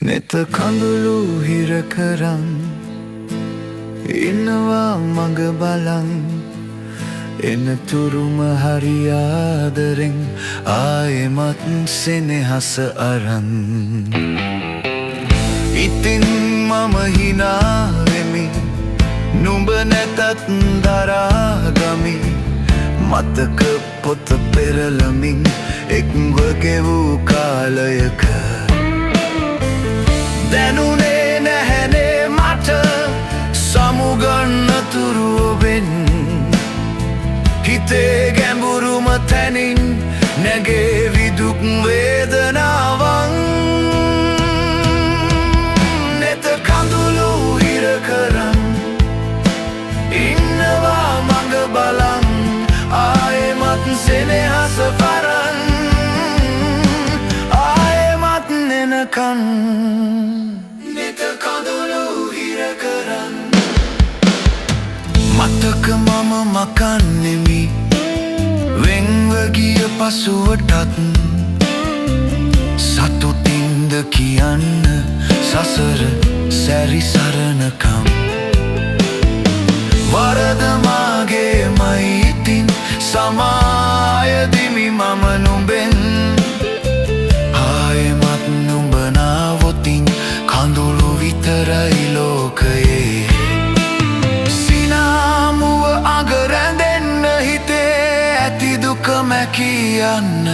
නෙත කඳුළු හිර කරන් ඉන්නවා මඟ බලන් එනතුරුම හරි ආදරෙන් ආයෙමත් සෙනෙහස අරන් ඉතින් මම හිනා වෙමි නුඹ නැතත් දරාගමි මතක පොත පෙරලමින් එක්ව ගෙවූ කාලයක දැනුනේ නැහැනේ මට සමුගන්නතුරු ඔබෙන් හිතේ ගැඹුරුම තැනින් නැගේවි දුක් වේදනාවන් නෙත කඳුළු හිර කරන් ඉන්නවා මඟ බලන් ආයෙමත් සෙනෙහස පරන් ආයෙමත් නෙනකන් නෙත කඳුළු හිර කරන් මතක මම මකන්නෙමි වෙන්ව ගිය පසුවටත් සතුටින්ද කියන්න සසර සැරිසරනකම් වරද මාගේමයි ඉතින් සමායදිමි මම නුඹෙන් ආයෙමත් නුඹ නාවොතින් කඳුළු විතරයි ලෝකයේ සිනාමුව අග රැඳෙන්න හිතේ ඇති දුක මැකියන්න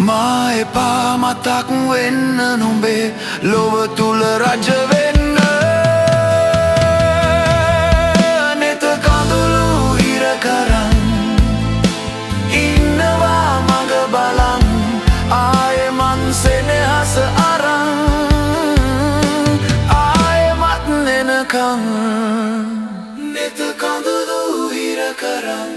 මා එපා මතක් වෙන්න නුඹේ ලොව තුල රජ වෙන්න නෙත කඳුළු හිර කරන් ඉන්නවා මඟ බලන් ආයෙමත් සෙනෙහස අරන් ආයෙමත් නෙනකන් නෙත කඳුළු හිර කරන්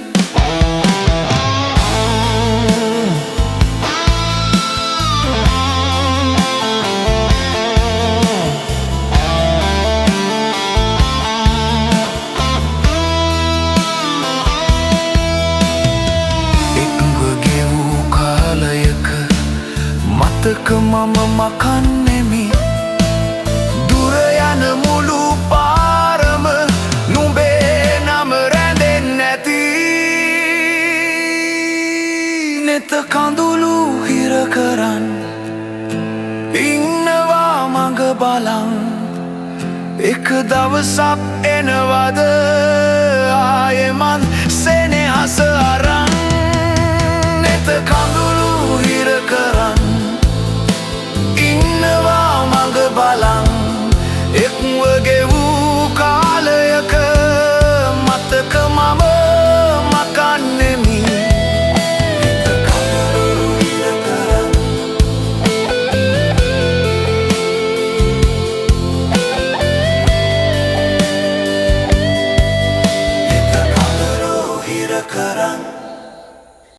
මතක මම මකන්නෙමි දුර යන මුළු පාරම නුඹේ නම රැඳෙන්න ඇති නෙත කඳුළු හිර කරන් ඉන්නවා මඟ බලන් එක දවසක් එනවද ආයෙමත් සෙනෙහස අරන් නෙත කඳුළු